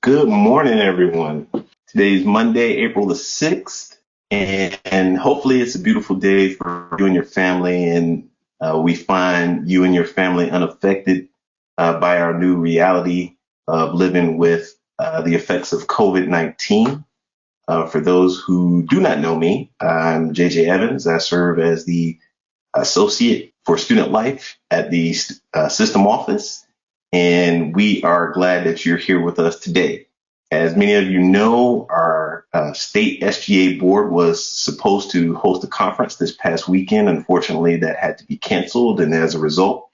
Good morning, everyone. Today is Monday, April the 6th, and hopefully it's a beautiful day for you and your family, and we find you and your family unaffected by our new reality of living with the effects of COVID-19. For those who do not know me, I'm JJ Evans. I serve as the Associate for Student Life at the System Office, and we are glad that you're here with us today. As many of you know, our state SGA board was supposed to host a conference this past weekend. Unfortunately, that had to be canceled, and as a result,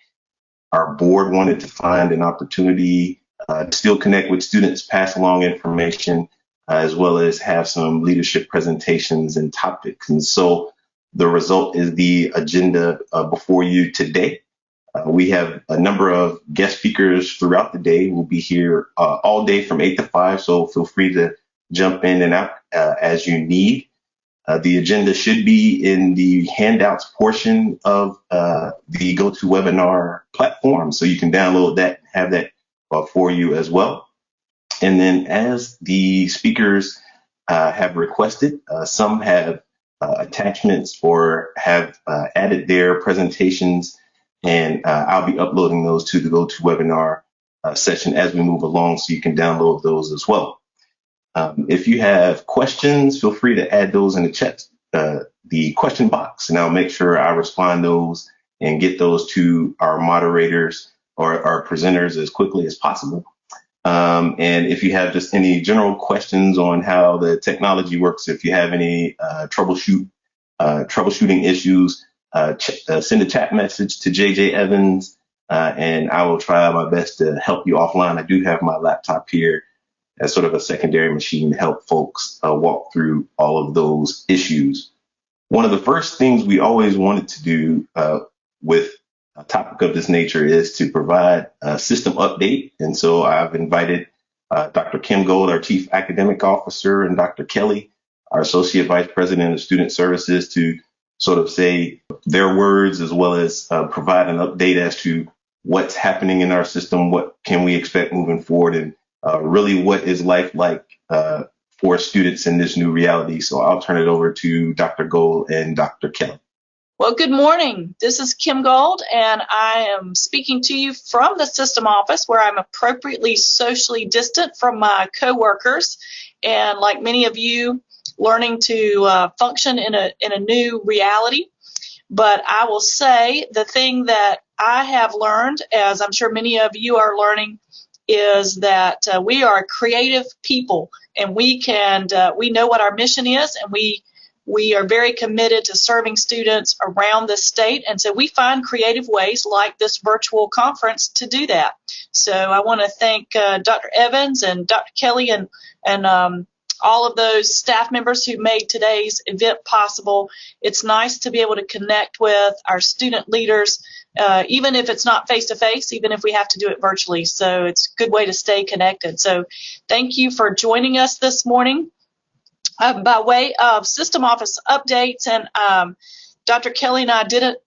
our board wanted to find an opportunity to still connect with students, pass along information, as well as have some leadership presentations and topics. And so the result is the agenda before you today. We have a number of guest speakers throughout the day. We'll be here all day from 8 to 5, so feel free to jump in and out as you need. The agenda should be in the handouts portion of the GoToWebinar platform, so you can download that and have that for you as well. And then as the speakers have requested, some have attachments or have added their presentations, and I'll be uploading those to the GoToWebinar session as we move along, so you can download those as well. If you have questions, feel free to add those in the chat, the question box, and I'll make sure I respond those and get those to our moderators or our presenters as quickly as possible. And if you have just any general questions on how the technology works, if you have any troubleshooting issues, send a chat message to JJ Evans, and I will try my best to help you offline. I do have my laptop here as sort of a secondary machine to help folks walk through all of those issues. One of the first things we always wanted to do with a topic of this nature is to provide a system update. And so I've invited Dr. Kim Gold, our Chief Academic Officer, and Dr. Kelly, our Associate Vice President of Student Services, to sort of say their words as well as provide an update as to what's happening in our system, what can we expect moving forward, and really what is life like for students in this new reality. So I'll turn it over to Dr. Gold and Dr. Kelly. Well, good morning. This is Kim Gold, and I am speaking to you from the system office, where I'm appropriately socially distant from my coworkers, and like many of you, learning to function in a new reality. But I will say the thing that I have learned, as I'm sure many of you are learning, is that we are creative people, and we know what our mission is, and we are very committed to serving students around the state, and so we find creative ways like this virtual conference to do that. So I want to thank Dr. Evans and Dr. Kelly and all of those staff members who made today's event possible. It's nice to be able to connect with our student leaders, even if it's not face-to-face, even if we have to do it virtually. So it's a good way to stay connected. So thank you for joining us this morning. By way of system office updates, and Dr. Kelly and I didn't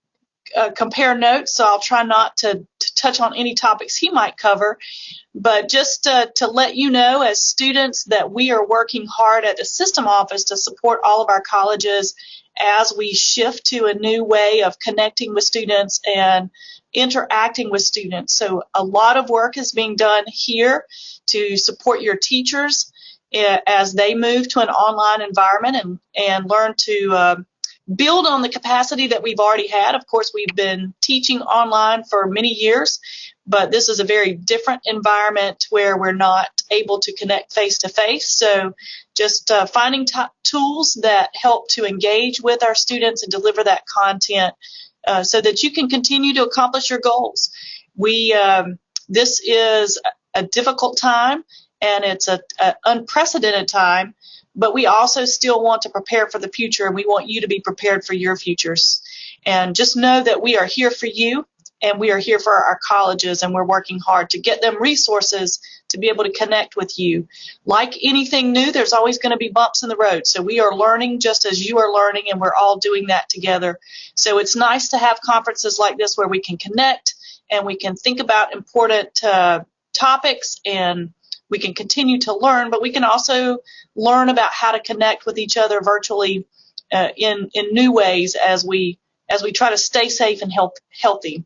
compare notes, so I'll try not to touch on any topics he might cover, but just to let you know as students that we are working hard at the system office to support all of our colleges as we shift to a new way of connecting with students and interacting with students. So a lot of work is being done here to support your teachers as they move to an online environment and learn to build on the capacity that we've already had. Of course, we've been teaching online for many years, but this is a very different environment where we're not able to connect face-to-face. So just finding tools that help to engage with our students and deliver that content so that you can continue to accomplish your goals. This is a difficult time, and it's an unprecedented time, but we also still want to prepare for the future, and we want you to be prepared for your futures. And just know that we are here for you, and we are here for our colleges, and we're working hard to get them resources to be able to connect with you. Like anything new, there's always going to be bumps in the road. So we are learning just as you are learning, and we're all doing that together. So it's nice to have conferences like this where we can connect and we can think about important topics and we can continue to learn, but we can also learn about how to connect with each other virtually in new ways as we try to stay safe and healthy.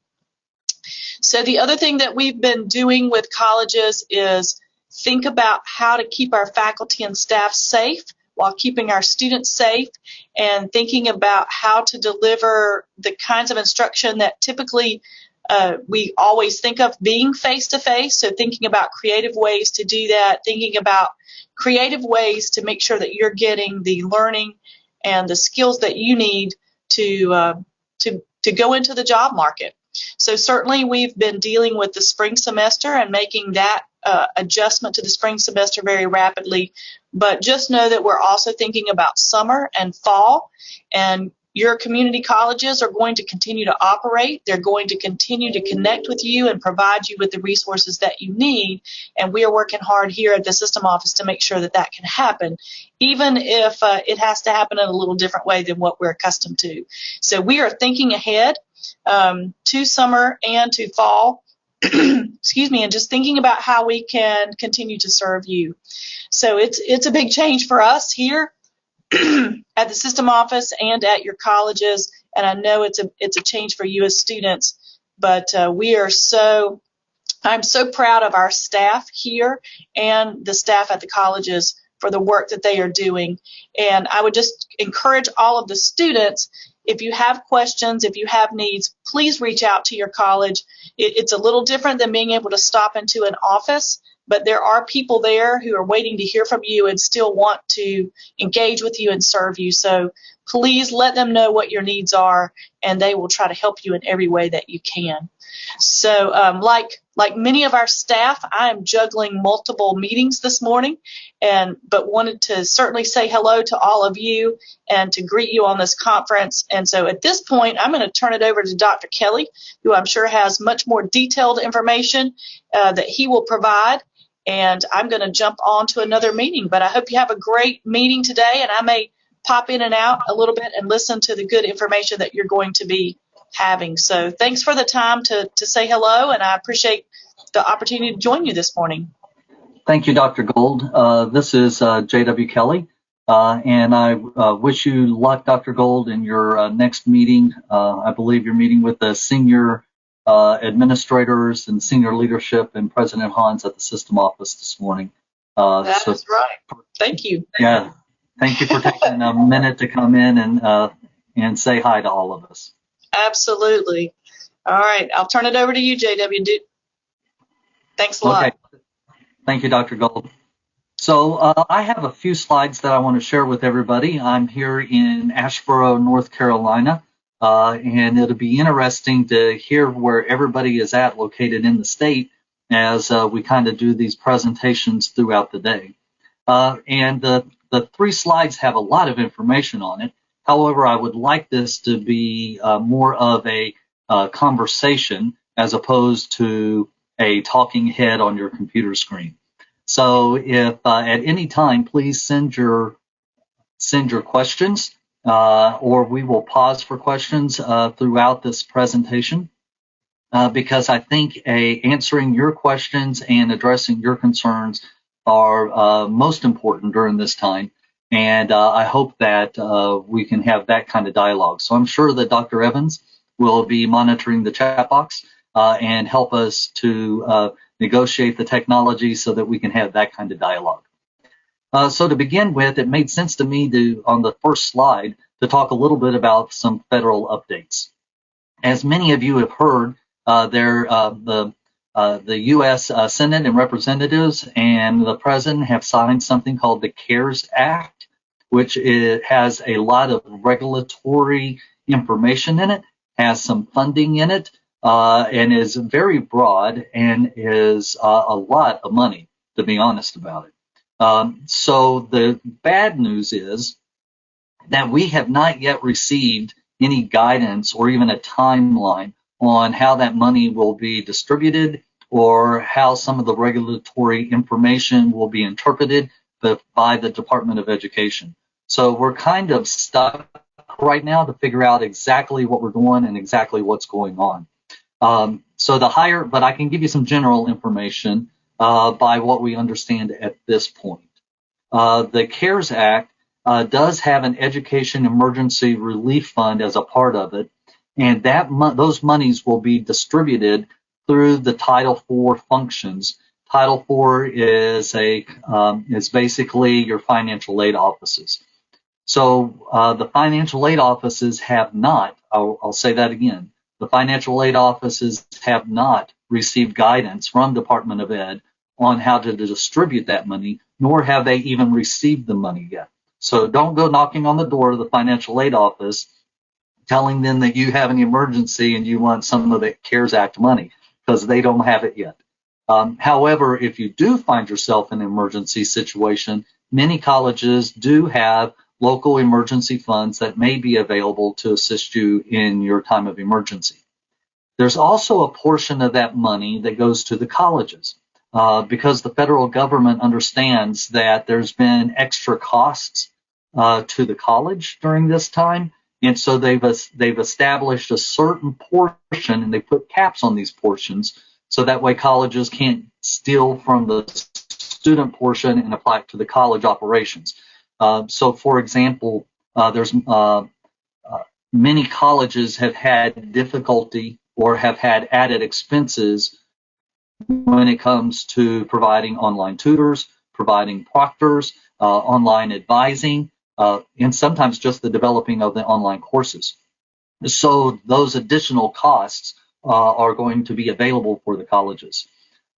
So the other thing that we've been doing with colleges is think about how to keep our faculty and staff safe while keeping our students safe, and thinking about how to deliver the kinds of instruction that typically we always think of being face-to-face. So thinking about creative ways to do that, thinking about creative ways to make sure that you're getting the learning and the skills that you need to go into the job market. So certainly we've been dealing with the spring semester and making that adjustment to the spring semester very rapidly. But just know that we're also thinking about summer and fall, and your community colleges are going to continue to operate. They're going to continue to connect with you and provide you with the resources that you need. And we are working hard here at the system office to make sure that that can happen, even if it has to happen in a little different way than what we're accustomed to. So we are thinking ahead to summer and to fall, excuse me, and just thinking about how we can continue to serve you. So it's a big change for us here at the system office and at your colleges, and I know it's a change for you as students, but I'm so proud of our staff here and the staff at the colleges for the work that they are doing. And I would just encourage all of the students, if you have questions, if you have needs, please reach out to your college. It's a little different than being able to stop into an office, but there are people there who are waiting to hear from you and still want to engage with you and serve you. So please let them know what your needs are, and they will try to help you in every way that you can. So like many of our staff, I am juggling multiple meetings this morning, but wanted to certainly say hello to all of you and to greet you on this conference. And so at this point, I'm going to turn it over to Dr. Kelly, who I'm sure has much more detailed information that he will provide. And I'm going to jump on to another meeting. But I hope you have a great meeting today, and I may pop in and out a little bit and listen to the good information that you're going to be having. So thanks for the time to say hello, and I appreciate the opportunity to join you this morning. Thank you, Dr. Gold. This is J.W. Kelly, and I wish you luck, Dr. Gold, in your next meeting. I believe you're meeting with the senior administrators and senior leadership and President Hans at the system office this morning. That's right. Thank you. Yeah. Thank you for taking a minute to come in and say hi to all of us. Absolutely. All right. I'll turn it over to you, JW. Thanks a lot. Okay. Thank you, Dr. Gold. So I have a few slides that I want to share with everybody. I'm here in Asheboro, North Carolina, and it'll be interesting to hear where everybody is at located in the state as we kind of do these presentations throughout the day. And the three slides have a lot of information on it. However, I would like this to be more of a conversation as opposed to a talking head on your computer screen. So if at any time, please send your questions, or we will pause for questions throughout this presentation, because I think answering your questions and addressing your concerns are most important during this time. And I hope that we can have that kind of dialogue. So I'm sure that Dr. Evans will be monitoring the chat box and help us to negotiate the technology so that we can have that kind of dialogue. So to begin with, it made sense to me on the first slide, to talk a little bit about some federal updates. As many of you have heard, the U.S. Senate and Representatives and the President have signed something called the CARES Act, which has a lot of regulatory information in it, has some funding in it, and is very broad and is a lot of money, to be honest about it. So the bad news is that we have not yet received any guidance or even a timeline on how that money will be distributed or how some of the regulatory information will be interpreted by the Department of Education. So we're kind of stuck right now to figure out exactly what we're doing and exactly what's going on. But I can give you some general information. by what we understand at this point. The CARES Act does have an education emergency relief fund as a part of it, and those monies will be distributed through the Title IV functions. Title IV is basically your financial aid offices. So the financial aid offices have not, I'll say that again, the financial aid offices have not received guidance from Department of Ed on how to distribute that money, nor have they even received the money yet. So don't go knocking on the door of the financial aid office telling them that you have an emergency and you want some of the CARES Act money, because they don't have it yet. However, if you do find yourself in an emergency situation, many colleges do have local emergency funds that may be available to assist you in your time of emergency. There's also a portion of that money that goes to the colleges, because the federal government understands that there's been extra costs to the college during this time, and so they've established a certain portion, and they put caps on these portions, so that way colleges can't steal from the student portion and apply it to the college operations. So, for example, there's many colleges have had difficulty or have had added expenses when it comes to providing online tutors, providing proctors, online advising, and sometimes just the developing of the online courses. So those additional costs are going to be available for the colleges.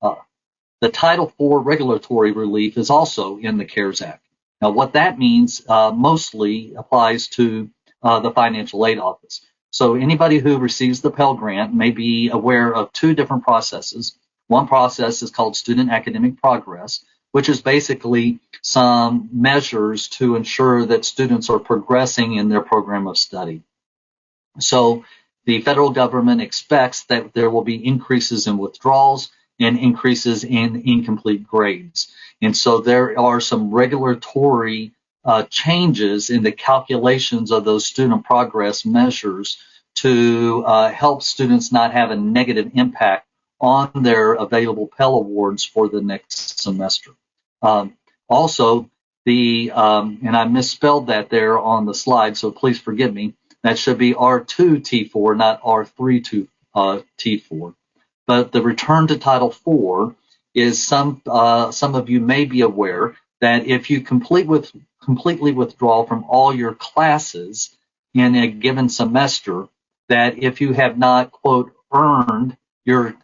The Title IV regulatory relief is also in the CARES Act. Now, what that means mostly applies to the financial aid office. So anybody who receives the Pell Grant may be aware of two different processes. One process is called Student Academic Progress, which is basically some measures to ensure that students are progressing in their program of study. So the federal government expects that there will be increases in withdrawals and increases in incomplete grades. And so there are some regulatory changes in the calculations of those student progress measures to help students not have a negative impact on their available Pell Awards for the next semester. Also, and I misspelled that there on the slide, so please forgive me, that should be R2T4, not R32T4. But the return to Title IV is some of you may be aware that if you completely withdraw from all your classes in a given semester, that if you have not, quote, earned your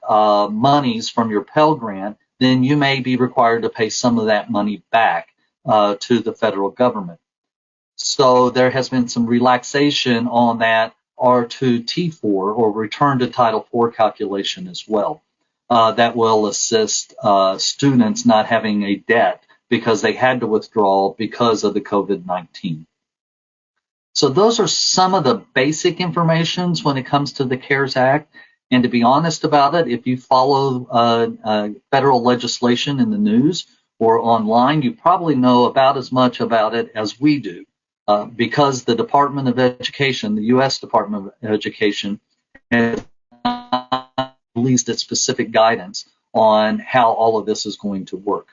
monies from your Pell Grant, then you may be required to pay some of that money back to the federal government. So there has been some relaxation on that R2T4 or return to Title IV calculation as well. That will assist students not having a debt because they had to withdraw because of the COVID-19. So those are some of the basic informations when it comes to the CARES Act. And to be honest about it, if you follow federal legislation in the news or online, you probably know about as much about it as we do. Because the Department of Education, the U.S. Department of Education, has released its specific guidance on how all of this is going to work.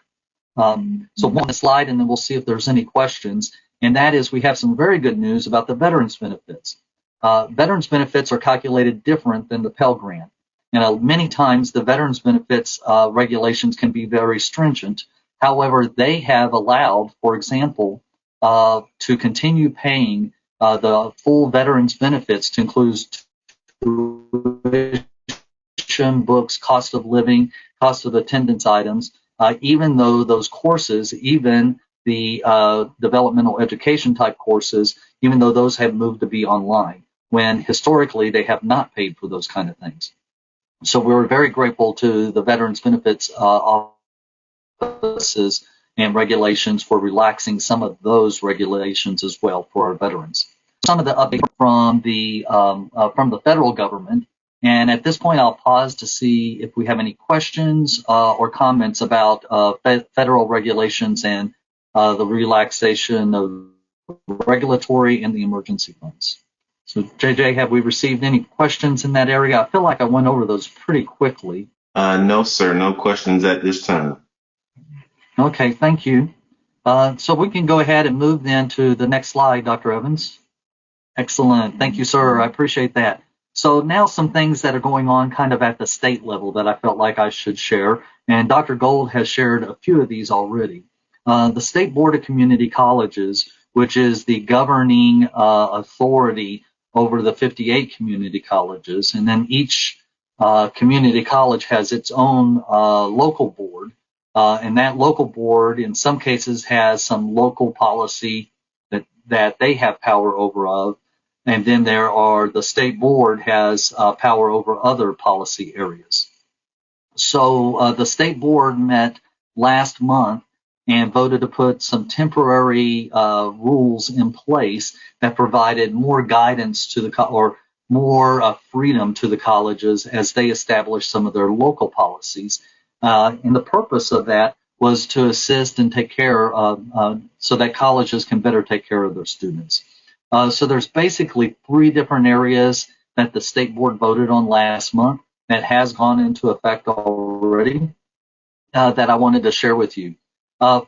So one slide, and then we'll see if there's any questions. And that is, we have some very good news about the veterans benefits. Veterans benefits are calculated different than the Pell Grant. And many times the veterans benefits regulations can be very stringent. However, they have allowed, for example, to continue paying the full veterans benefits to include tuition, books, cost of living, cost of attendance items, even though those courses, even the developmental education type courses, even though those have moved to be online, when historically they have not paid for those kind of things. So we're very grateful to the veterans benefits offices and regulations for relaxing some of those regulations as well for our veterans. Some of the updates from the federal government, and at this point I'll pause to see if we have any questions or comments about federal regulations and the relaxation of regulatory and the emergency funds. So JJ, have we received any questions in that area? I feel like I went over those pretty quickly. No, sir. No questions at this time. Okay, thank you. So we can go ahead and move then to the next slide, Dr. Evans. Excellent. Thank you, sir. I appreciate that. So now some things that are going on kind of at the state level that I felt like I should share. And Dr. Gold has shared a few of these already. The State Board of Community Colleges, which is the governing authority over the 58 community colleges, and then each community college has its own local board. And that local board, in some cases, has some local policy that they have power over. And then the state board has power over other policy areas. So the state board met last month and voted to put some temporary rules in place that provided more guidance to or more freedom to the colleges as they established some of their local policies. And the purpose of that was to assist and take care of, so that colleges can better take care of their students. So there's basically 3 different areas that the state board voted on last month that has gone into effect already that I wanted to share with you.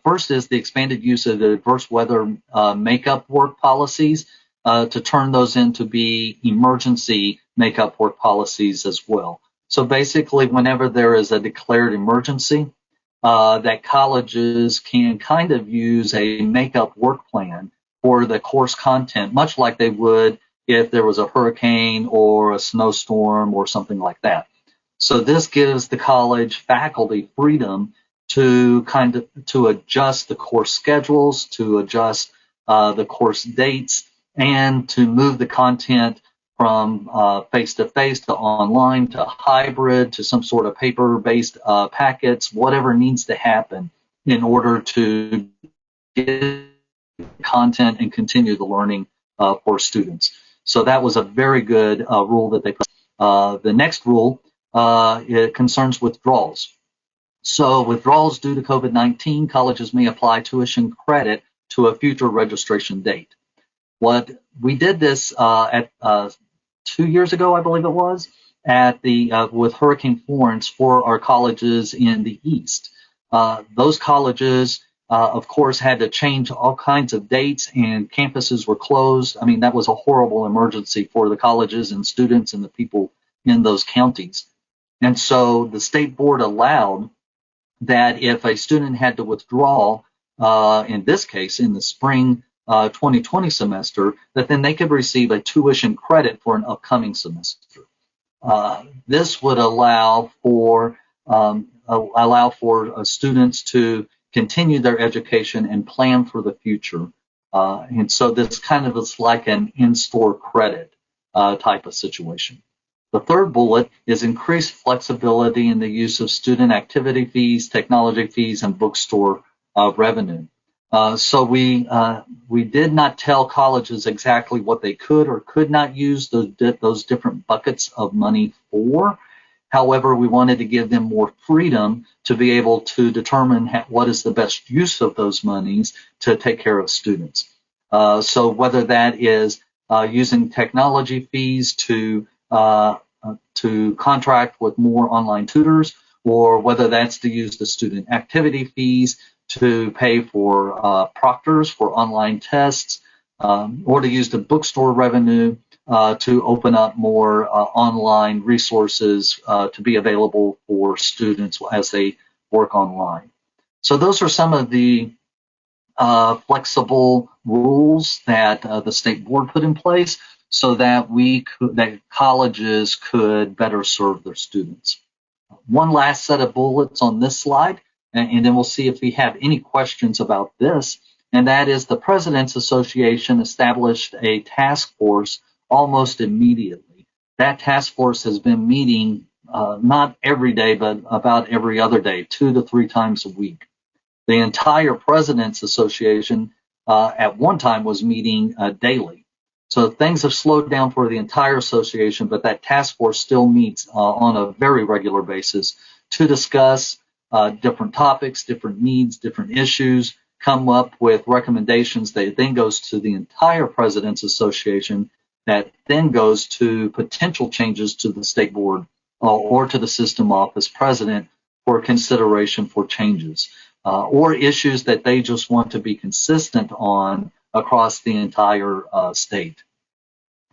First is the expanded use of the adverse weather makeup work policies to turn those into be emergency makeup work policies as well. So basically, whenever there is a declared emergency, that colleges can kind of use a makeup work plan for the course content, much like they would if there was a hurricane or a snowstorm or something like that. So this gives the college faculty freedom to adjust the course schedules, to adjust the course dates, and to move the content from face-to-face to online to hybrid to some sort of paper-based packets, whatever needs to happen in order to get content and continue the learning for students. So that was a very good rule that they put. The next rule it concerns withdrawals. So withdrawals due to COVID-19, colleges may apply tuition credit to a future registration date. What we did this at 2 years ago, I believe it was, at the with Hurricane Florence for our colleges in the East. Those colleges, of course, had to change all kinds of dates, and campuses were closed. I mean, that was a horrible emergency for the colleges and students and the people in those counties. And so the state board allowed that if a student had to withdraw, in this case, in the spring 2020 semester, that then they could receive a tuition credit for an upcoming semester. This would allow for students to continue their education and plan for the future. And so this kind of is like an in-store credit type of situation. The third bullet is increased flexibility in the use of student activity fees, technology fees, and bookstore revenue. So we did not tell colleges exactly what they could or could not use those different buckets of money for. However, we wanted to give them more freedom to be able to determine what is the best use of those monies to take care of students. So whether that is using technology fees to contract with more online tutors, or whether that's to use the student activity fees to pay for proctors for online tests, or to use the bookstore revenue to open up more online resources to be available for students as they work online. So those are some of the flexible rules that the state board put in place so that that colleges could better serve their students. One last set of bullets on this slide, and then we'll see if we have any questions about this, and that is the President's Association established a task force almost immediately. That task force has been meeting not every day, but about every other day, 2 to 3 times a week. The entire President's Association at one time was meeting daily. So things have slowed down for the entire association, but that task force still meets on a very regular basis to discuss different topics, different needs, different issues, come up with recommendations that then goes to the entire President's Association that then goes to potential changes to the state board or to the system office president for consideration for changes or issues that they just want to be consistent on across the entire state.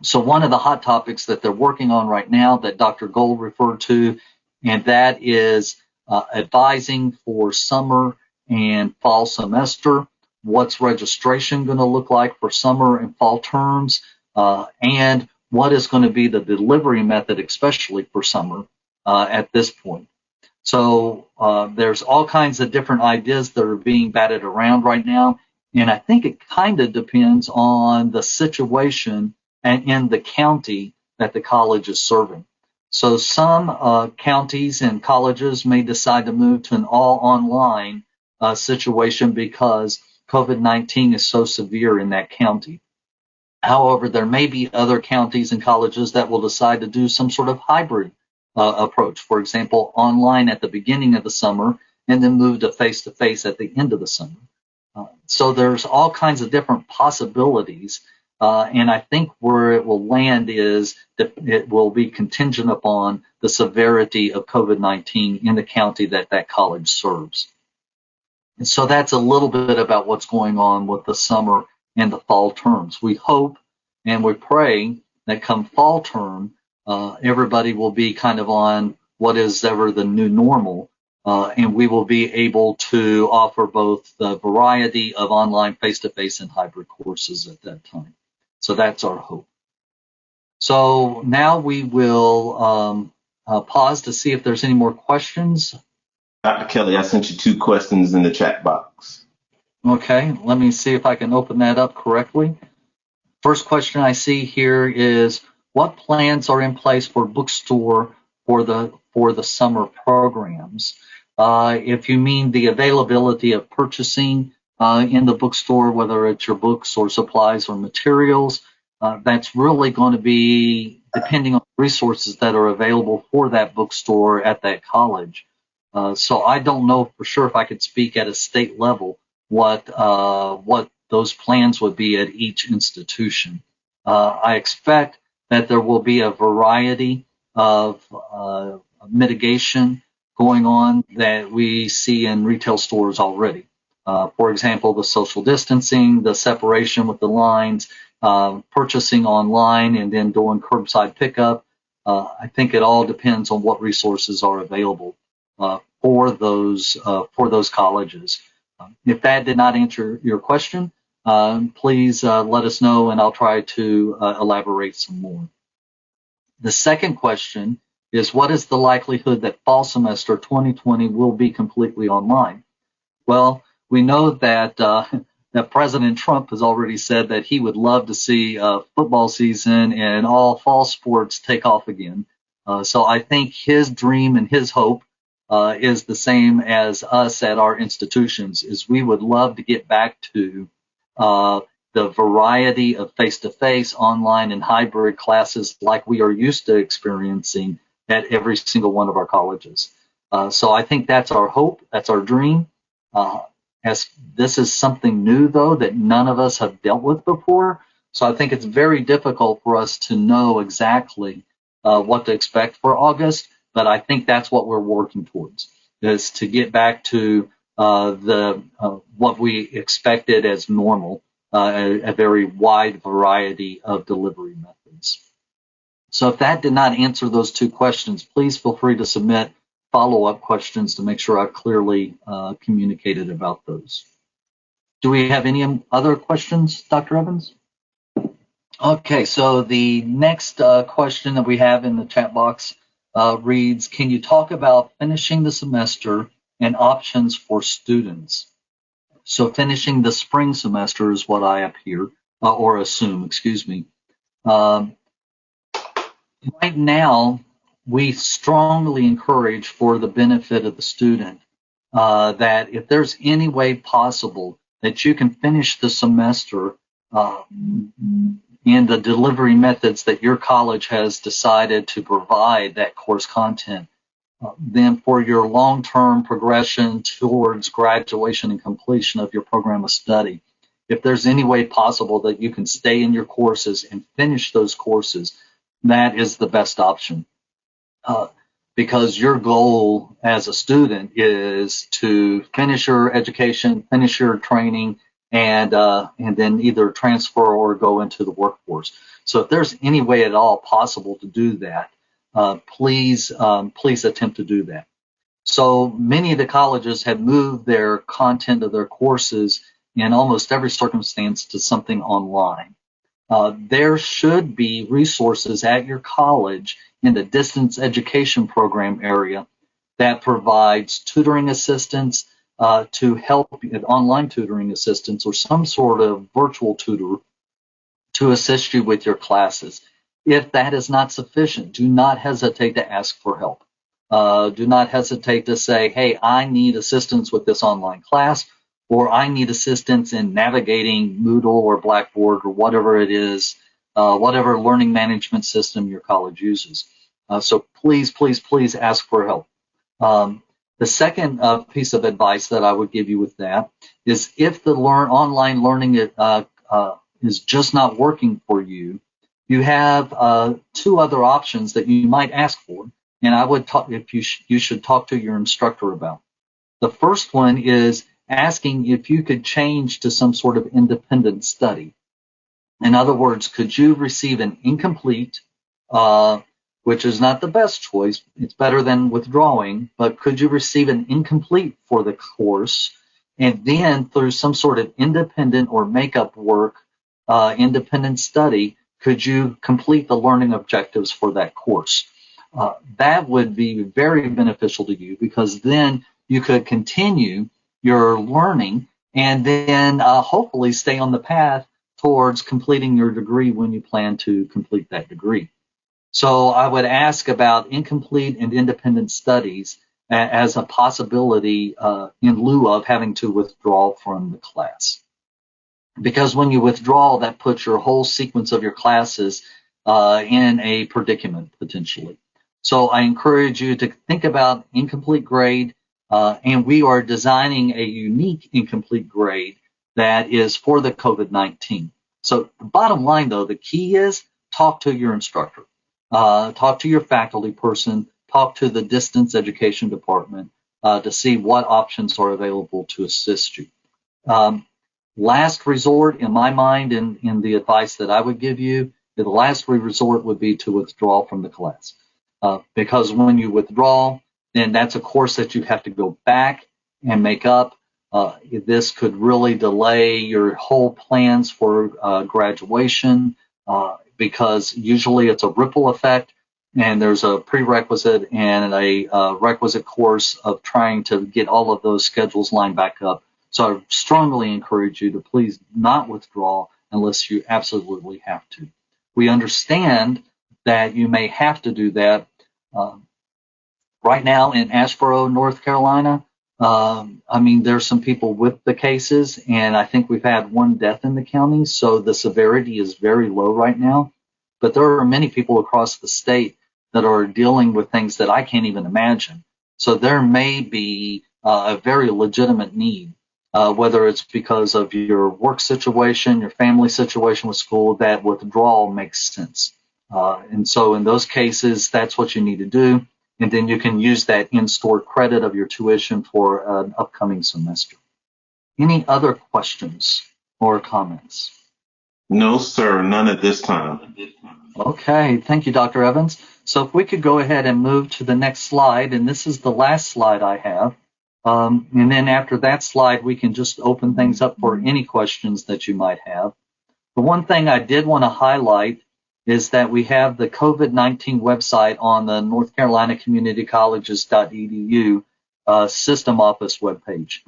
So one of the hot topics that they're working on right now that Dr. Gold referred to, and that is advising for summer and fall semester. What's registration going to look like for summer and fall terms, and what is going to be the delivery method, especially for summer at this point. So there's all kinds of different ideas that are being batted around right now, and I think it kind of depends on the situation and in the county that the college is serving. So some counties and colleges may decide to move to an all online situation because COVID-19 is so severe in that county. However, there may be other counties and colleges that will decide to do some sort of hybrid approach. For example, online at the beginning of the summer and then move to face-to-face at the end of the summer. So there's all kinds of different possibilities. And I think where it will land is that it will be contingent upon the severity of COVID-19 in the county that that college serves. And so that's a little bit about what's going on with the summer and the fall terms. We hope and we pray that come fall term, everybody will be kind of on what is ever the new normal, and we will be able to offer both the variety of online, face-to-face, and hybrid courses at that time. So that's our hope. So now we will pause to see if there's any more questions. Dr. Kelly, I sent you 2 questions in the chat box. Okay, let me see if I can open that up correctly. First question I see here is, what plans are in place for bookstore for the summer programs? If you mean the availability of purchasing in the bookstore, whether it's your books or supplies or materials, that's really going to be depending on resources that are available for that bookstore at that college. So I don't know for sure if I could speak at a state level what those plans would be at each institution. I expect that there will be a variety of mitigation going on that we see in retail stores already. For example, the social distancing, the separation with the lines, purchasing online and then doing curbside pickup. I think it all depends on what resources are available for those colleges. If that did not answer your question, please let us know and I'll try to elaborate some more. The second question is, what is the likelihood that fall semester 2020 will be completely online? Well, we know that that President Trump has already said that he would love to see football season and all fall sports take off again. So I think his dream and his hope is the same as us at our institutions, is we would love to get back to the variety of face-to-face, online, and hybrid classes like we are used to experiencing at every single one of our colleges. So I think that's our hope, that's our dream. As this is something new, though, that none of us have dealt with before, so I think it's very difficult for us to know exactly what to expect for August, but I think that's what we're working towards, is to get back to what we expected as normal, a very wide variety of delivery methods. So if that did not answer those 2 questions, please feel free to submit follow-up questions to make sure I've clearly communicated about those. Do we have any other questions, Dr. Evans? Okay, so the next question that we have in the chat box reads, can you talk about finishing the semester and options for students? So finishing the spring semester is what I appear, or assume, excuse me. Right now, we strongly encourage, for the benefit of the student, that if there's any way possible that you can finish the semester in the delivery methods that your college has decided to provide that course content, then for your long-term progression towards graduation and completion of your program of study, if there's any way possible that you can stay in your courses and finish those courses, that is the best option. because your goal as a student is to finish your education, finish your training, and then either transfer or go into the workforce. So if there's any way at all possible to do that, please attempt to do that. So many of the colleges have moved their content of their courses in almost every circumstance to something online. There should be resources at your college in the distance education program area that provides tutoring assistance to help, online tutoring assistance or some sort of virtual tutor to assist you with your classes. If that is not sufficient, do not hesitate to ask for help. Do not hesitate to say, hey, I need assistance with this online class, or I need assistance in navigating Moodle or Blackboard or whatever it is, whatever learning management system your college uses. So please, please, please ask for help. The second piece of advice that I would give you with that is if the online learning is just not working for you, you have two other options that you might ask for, and I would talk if you should talk to your instructor about. The first one is asking if you could change to some sort of independent study. In other words, could you receive an incomplete, which is not the best choice, it's better than withdrawing, but could you receive an incomplete for the course, and then through some sort of independent or makeup work, independent study, could you complete the learning objectives for that course? That would be very beneficial to you, because then you could continue your learning and then hopefully stay on the path towards completing your degree when you plan to complete that degree. So I would ask about incomplete and independent studies as a possibility in lieu of having to withdraw from the class. Because when you withdraw, that puts your whole sequence of your classes in a predicament potentially. So I encourage you to think about incomplete grade, and we are designing a unique incomplete grade that is for the COVID-19. So the bottom line, though, the key is talk to your instructor, talk to your faculty person, talk to the distance education department to see what options are available to assist you. Last resort, in my mind, in the advice that I would give you, the last resort would be to withdraw from the class. Because when you withdraw, then that's a course that you have to go back and make up. This could really delay your whole plans for graduation because usually it's a ripple effect, and there's a prerequisite and a requisite course of trying to get all of those schedules lined back up. So I strongly encourage you to please not withdraw unless you absolutely have to. We understand that you may have to do that. Right now in Asheboro, North Carolina, there's some people with the cases, and I think we've had one death in the county, so the severity is very low right now. But there are many people across the state that are dealing with things that I can't even imagine. So there may be a very legitimate need, whether it's because of your work situation, your family situation with school, that withdrawal makes sense. And so in those cases, that's what you need to do. And then you can use that in-store credit of your tuition for an upcoming semester. Any other questions or comments? No, sir, none at this time. Okay, thank you, Dr. Evans. So if we could go ahead and move to the next slide, and this is the last slide I have. And then after that slide, we can just open things up for any questions that you might have. The one thing I did want to highlight is that we have the COVID-19 website on the North Carolina Community Colleges.edu system office webpage.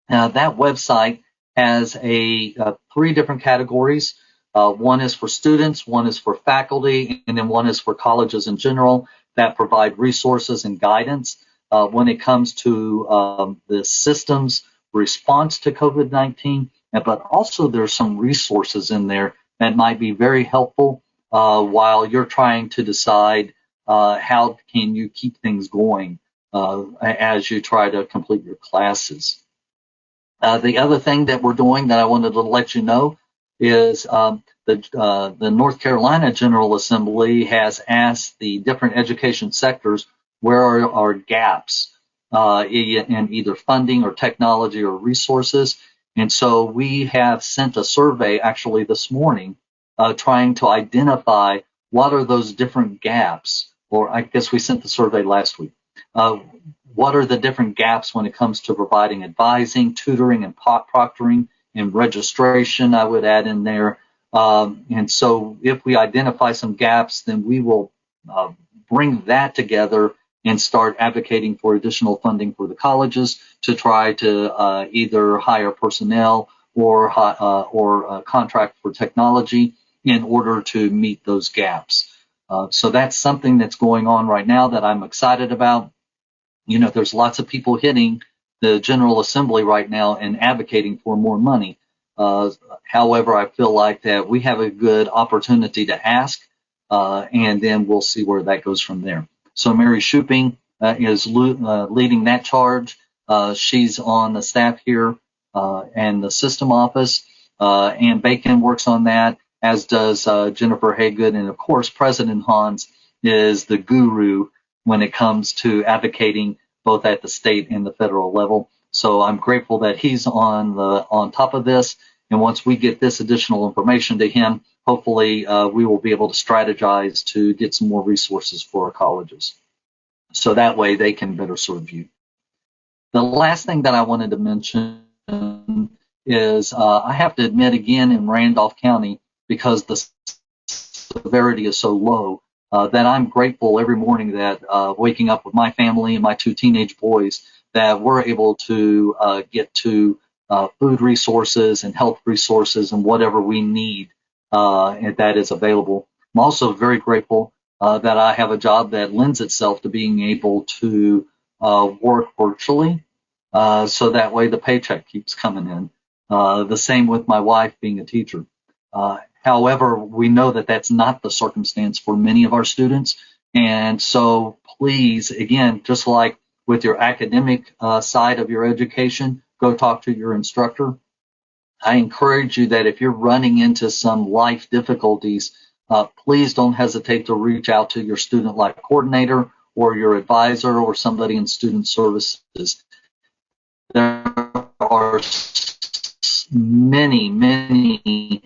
Now, that website has three different categories. One is for students, one is for faculty, and then one is for colleges in general that provide resources and guidance when it comes to the system's response to COVID-19. But also there's some resources in there that might be very helpful while you're trying to decide how can you keep things going as you try to complete your classes. The other thing that we're doing that I wanted to let you know is the North Carolina General Assembly has asked the different education sectors where are our gaps in either funding or technology or resources. And so we have sent a survey actually this morning trying to identify what are those different gaps, or I guess we sent the survey last week. What are the different gaps when it comes to providing advising, tutoring, and proctoring, and registration, I would add in there. And so if we identify some gaps, then we will bring that together and start advocating for additional funding for the colleges to try to either hire personnel or contract for technology in order to meet those gaps. So that's something that's going on right now that I'm excited about. You know, there's lots of people hitting the General Assembly right now and advocating for more money. However, I feel like that we have a good opportunity to ask, and then we'll see where that goes from there. So Mary Shuping is leading that charge. She's on the staff here and the system office. Ann Bacon works on that, as does Jennifer Haygood. And of course, President Hans is the guru when it comes to advocating both at the state and the federal level. So I'm grateful that he's on top of this. And once we get this additional information to him, hopefully we will be able to strategize to get some more resources for our colleges. So that way they can better serve you. The last thing that I wanted to mention is I have to admit again in Randolph County, because the severity is so low, that I'm grateful every morning that waking up with my family and my 2 teenage boys, that we're able to get to food resources and health resources and whatever we need and that is available. I'm also very grateful that I have a job that lends itself to being able to work virtually, so that way the paycheck keeps coming in. The same with my wife being a teacher. However, we know that that's not the circumstance for many of our students. And so please, again, just like with your academic side of your education, go talk to your instructor. I encourage you that if you're running into some life difficulties, please don't hesitate to reach out to your student life coordinator or your advisor or somebody in student services. There are many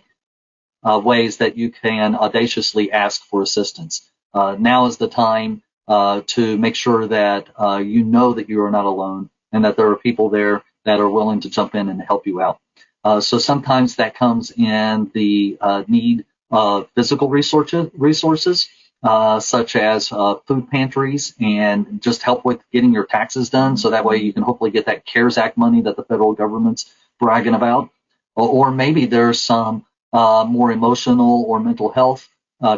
ways that you can audaciously ask for assistance. Now is the time to make sure that you know that you are not alone and that there are people there that are willing to jump in and help you out. So sometimes that comes in the need of physical resources such as food pantries and just help with getting your taxes done, so that way you can hopefully get that CARES Act money that the federal government's bragging about. Or maybe there's some more emotional or mental health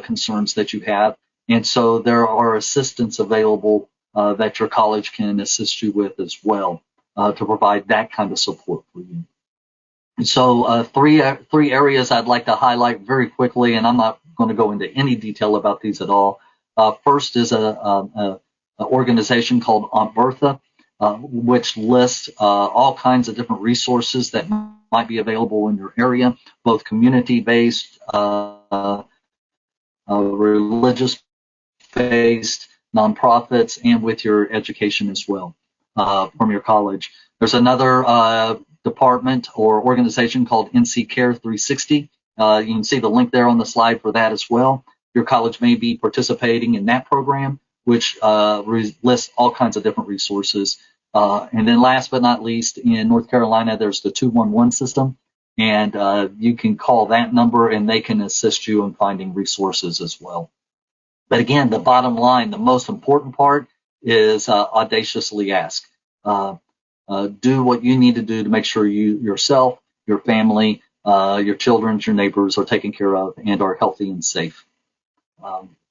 concerns that you have, and so there are assistance available that your college can assist you with as well to provide that kind of support for you. And so three areas I'd like to highlight very quickly, and I'm not going to go into any detail about these at all. First is an organization called Aunt Bertha, which lists all kinds of different resources that might be available in your area, both community-based, religious-based, nonprofits, and with your education as well from your college. There's another department or organization called NC Care 360. You can see the link there on the slide for that as well. Your college may be participating in that program, which lists all kinds of different resources. And then last but not least, in North Carolina, there's the 211 system, and you can call that number and they can assist you in finding resources as well. But again, the bottom line, the most important part is audaciously ask. Do what you need to do to make sure you yourself, your family, your children, your neighbors are taken care of and are healthy and safe.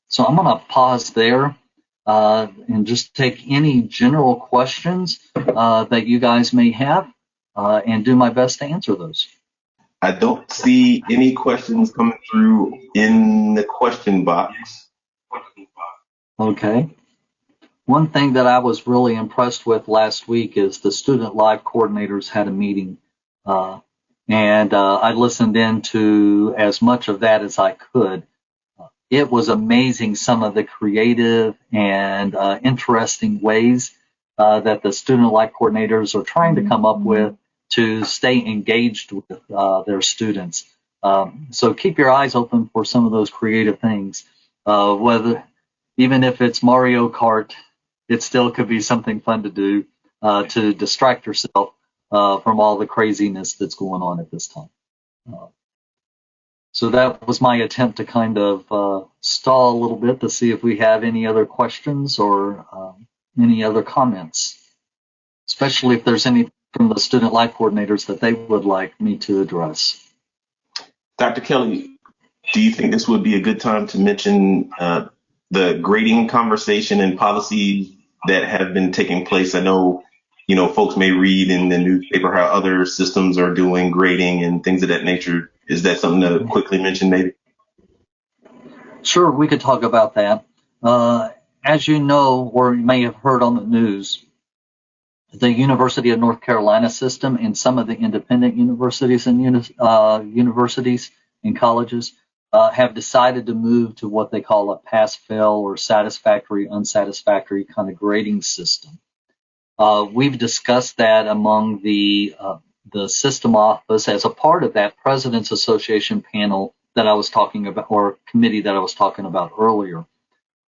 So I'm going to pause there and just take any general questions that you guys may have and do my best to answer those. I don't see any questions coming through in the question box. Okay. One thing that I was really impressed with last week is the student life coordinators had a meeting, and I listened in to as much of that as I could. it was amazing some of the creative and interesting ways that the student life coordinators are trying to come up with to stay engaged with their students. So keep your eyes open for some of those creative things. Even if it's Mario Kart, it still could be something fun to do to distract yourself from all the craziness that's going on at this time. So that was my attempt to kind of stall a little bit to see if we have any other questions or any other comments, especially if there's any from the student life coordinators that they would like me to address. Dr. Kelly, do you think this would be a good time to mention the grading conversation and policies that have been taking place? I know, folks may read in the newspaper how other systems are doing grading and things of that nature. Is that something to quickly mention, maybe? Sure, we could talk about that. As you know, or you may have heard on the news, the University of North Carolina system and some of the independent universities and universities and colleges have decided to move to what they call a pass-fail or satisfactory, unsatisfactory kind of grading system. We've discussed that among the system office as a part of that President's Association panel that I was talking about, or committee that I was talking about earlier.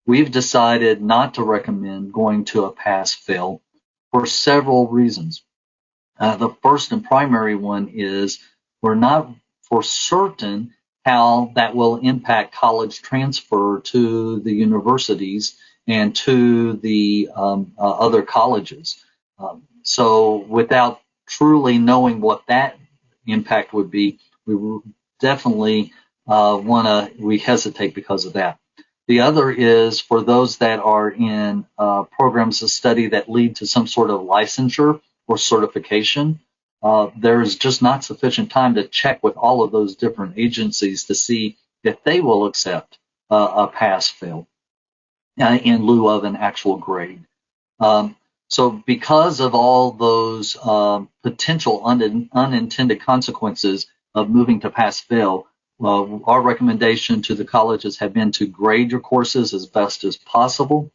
We've decided not to recommend going to a pass-fail for several reasons. The first and primary one is we're not for certain how that will impact college transfer to the universities and to the other colleges. So without truly knowing what that impact would be, we definitely we hesitate because of that. The other is for those that are in programs of study that lead to some sort of licensure or certification. There's just not sufficient time to check with all of those different agencies to see if they will accept a pass-fail in lieu of an actual grade. So because of all those potential unintended consequences of moving to pass-fail, our recommendation to the colleges have been to grade your courses as best as possible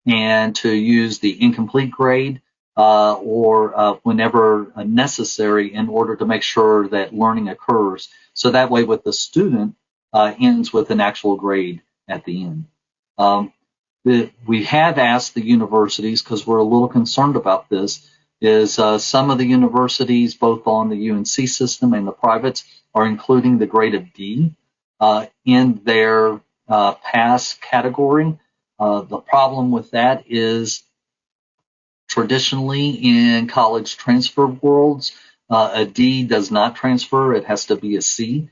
and to use the incomplete grade or whenever necessary in order to make sure that learning occurs. So that way with the student ends with an actual grade at the end. We have asked the universities, because we're a little concerned about this, is some of the universities, both on the UNC system and the privates, are including the grade of D in their pass category. The problem with that is traditionally in college transfer worlds, a D does not transfer. It has to be a C.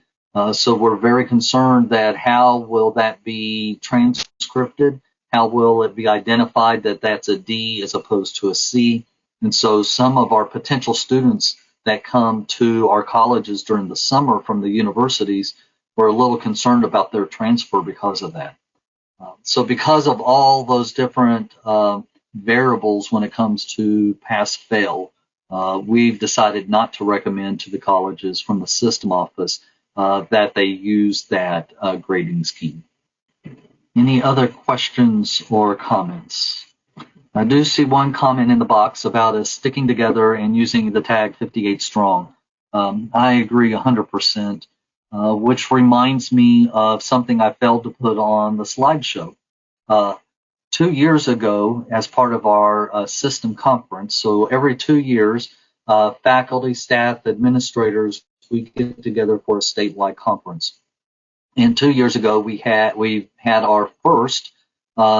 So we're very concerned that how will that be transcripted? How will it be identified that that's a D as opposed to a C? And so some of our potential students that come to our colleges during the summer from the universities were a little concerned about their transfer because of that. So because of all those different variables when it comes to pass-fail, we've decided not to recommend to the colleges from the system office that they use that grading scheme. Any other questions or comments? I do see one comment in the box about us sticking together and using the tag 58 strong. I agree 100%, which reminds me of something I failed to put on the slideshow. 2 years ago, as part of our system conference, so every 2 years, faculty, staff, administrators, we get together for a statewide conference. And 2 years ago, we had our first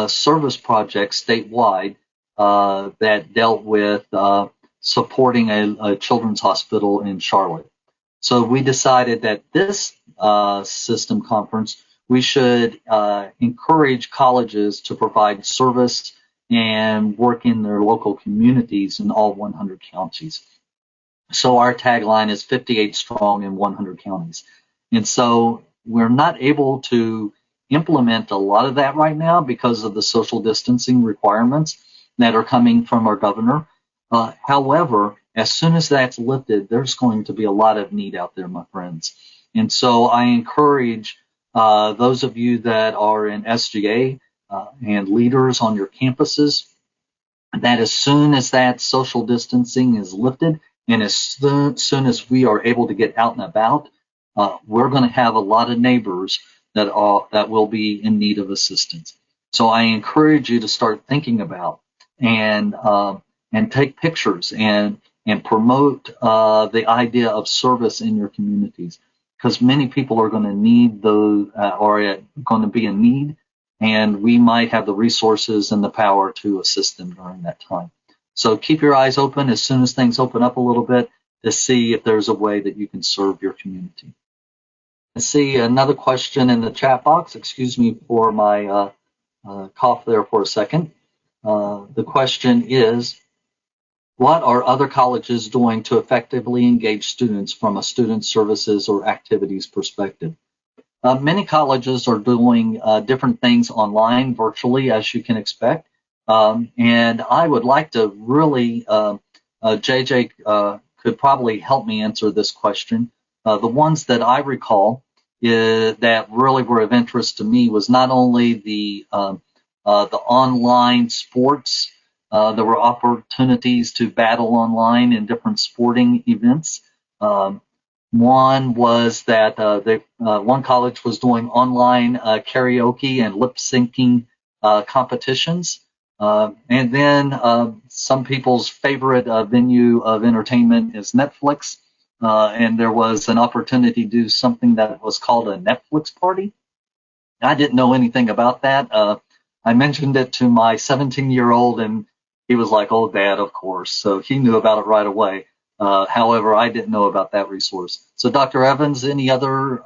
service project statewide that dealt with supporting a children's hospital in Charlotte. So we decided that this system conference, we should encourage colleges to provide service and work in their local communities in all 100 counties. So our tagline is 58 strong in 100 counties. And so we're not able to implement a lot of that right now because of the social distancing requirements that are coming from our governor. However, as soon as that's lifted, there's going to be a lot of need out there, my friends. And so I encourage Those of you that are in SGA and leaders on your campuses, that as soon as that social distancing is lifted and as soon as we are able to get out and about, we're going to have a lot of neighbors that will be in need of assistance. So I encourage you to start thinking about and take pictures and promote the idea of service in your communities, because many people are going to need those or going to be in need, and we might have the resources and the power to assist them during that time. So keep your eyes open as soon as things open up a little bit to see if there's a way that you can serve your community. I see another question in the chat box. Excuse me for my cough there for a second. The question is, what are other colleges doing to effectively engage students from a student services or activities perspective? Many colleges are doing different things online, virtually, as you can expect. And I would like to really, JJ could probably help me answer this question. The ones that I recall that really were of interest to me was not only the online sports. There were opportunities to battle online in different sporting events. One was that one college was doing online karaoke and lip syncing competitions. And then some people's favorite venue of entertainment is Netflix. And there was an opportunity to do something that was called a Netflix party. I didn't know anything about that. I mentioned it to my 17-year-old, and he was like, "Oh, Dad, of course." So he knew about it right away. However, I didn't know about that resource. So, Dr. Evans, any other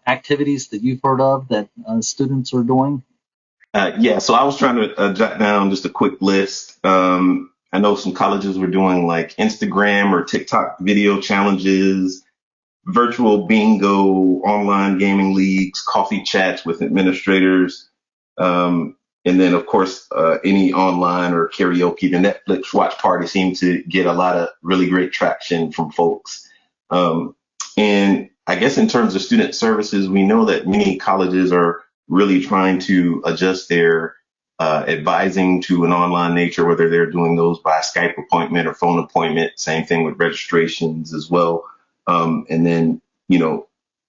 activities that you've heard of that students are doing? Yeah, so I was trying to jot down just a quick list. I know some colleges were doing like Instagram or TikTok video challenges, virtual bingo, online gaming leagues, coffee chats with administrators. And then, of course, any online or karaoke, the Netflix watch party seemed to get a lot of really great traction from folks. And I guess in terms of student services, we know that many colleges are really trying to adjust their advising to an online nature, whether they're doing those by Skype appointment or phone appointment. Same thing with registrations as well. And then,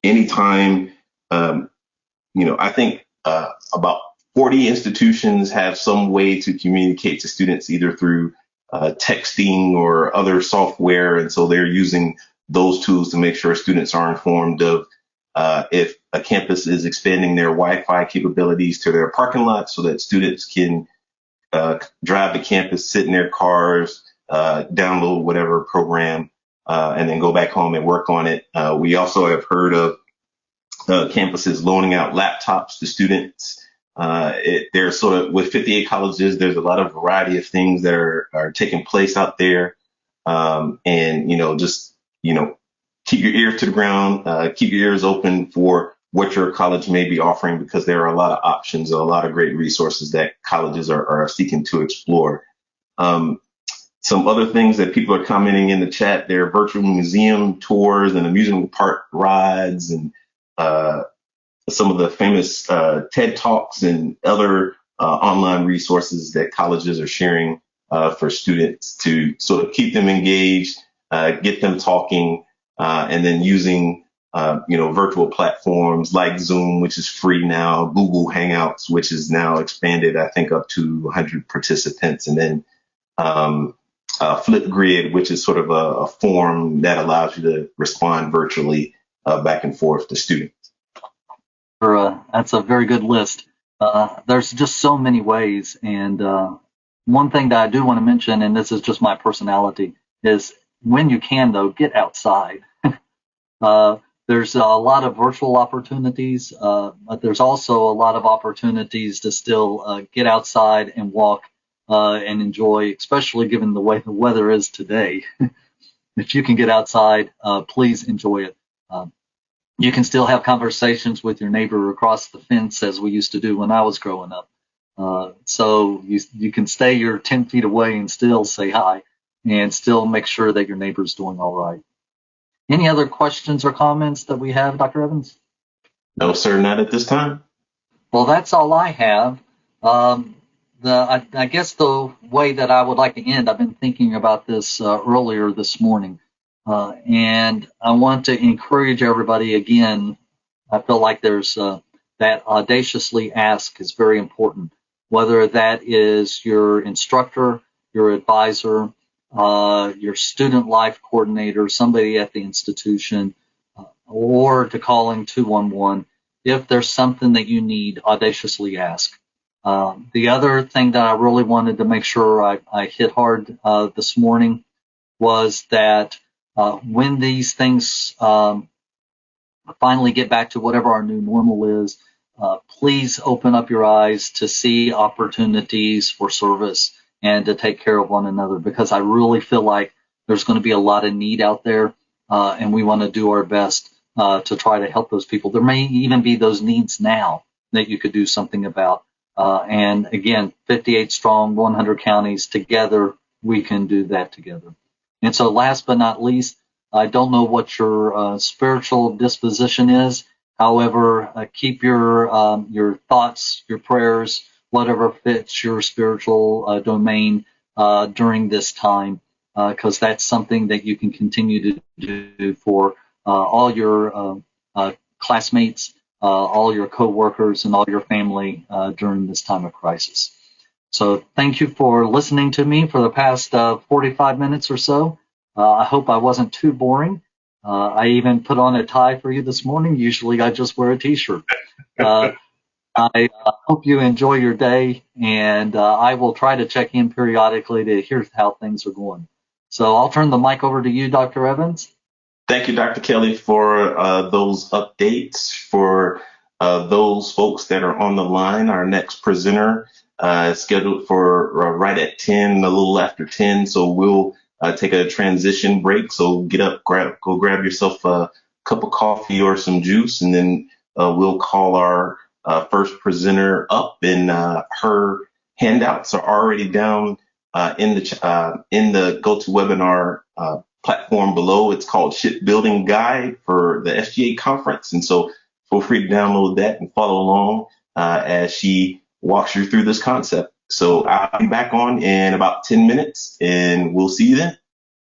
anytime, I think about 40 institutions have some way to communicate to students either through texting or other software. And so they're using those tools to make sure students are informed of if a campus is expanding their Wi-Fi capabilities to their parking lot so that students can drive to campus, sit in their cars, download whatever program, and then go back home and work on it. We also have heard of campuses loaning out laptops to students. There's sort of, with 58 colleges, there's a lot of variety of things that are taking place out there. And, just, keep your ears to the ground, keep your ears open for what your college may be offering, because there are a lot of options, a lot of great resources that colleges are seeking to explore. Some other things that people are commenting in the chat, there are virtual museum tours and amusement park rides, and some of the famous TED Talks and other online resources that colleges are sharing for students to sort of keep them engaged, get them talking, and then using virtual platforms like Zoom, which is free now, Google Hangouts, which is now expanded, I think, up to 100 participants, and then Flipgrid, which is sort of a form that allows you to respond virtually back and forth to students. That's a very good list. There's just so many ways. And one thing that I do want to mention, and this is just my personality, is when you can, though, get outside. There's a lot of virtual opportunities, but there's also a lot of opportunities to still get outside and walk and enjoy, especially given the way the weather is today. If you can get outside, please enjoy it. You can still have conversations with your neighbor across the fence, as we used to do when I was growing up. So you can stay your 10 feet away and still say hi and still make sure that your neighbor's doing all right. Any other questions or comments that we have, Dr. Evans? No, sir, not at this time. Well, that's all I have. I guess the way that I would like to end, I've been thinking about this earlier this morning, and I want to encourage everybody again. I feel like there's that audaciously ask is very important, whether that is your instructor, your advisor, your student life coordinator, somebody at the institution, or to calling 211 if there's something that you need, audaciously ask. The other thing that I really wanted to make sure I hit hard this morning was that when these things finally get back to whatever our new normal is, please open up your eyes to see opportunities for service and to take care of one another, because I really feel like there's going to be a lot of need out there, and we want to do our best to try to help those people. There may even be those needs now that you could do something about. And again, 58 strong, 100 counties together, we can do that together. And so last but not least, I don't know what your spiritual disposition is. However, keep your thoughts, your prayers, whatever fits your spiritual domain during this time, because that's something that you can continue to do for all your classmates, all your coworkers, and all your family during this time of crisis. So thank you for listening to me for the past 45 minutes or so. I hope I wasn't too boring. I even put on a tie for you this morning. Usually I just wear a t-shirt. I hope you enjoy your day, and I will try to check in periodically to hear how things are going. So I'll turn the mic over to you, Dr. Evans. Thank you, Dr. Kelly, for those updates. For those folks that are on the line, our next presenter is scheduled for right at 10, a little after 10. So we'll take a transition break. So get up, go grab yourself a cup of coffee or some juice, and then we'll call our first presenter up. And her handouts are already down in the GoToWebinar platform below. It's called Shipbuilding Guide for the SGA conference. And so feel free to download that and follow along as she walks you through this concept. So I'll be back on in about 10 minutes, and we'll see you then.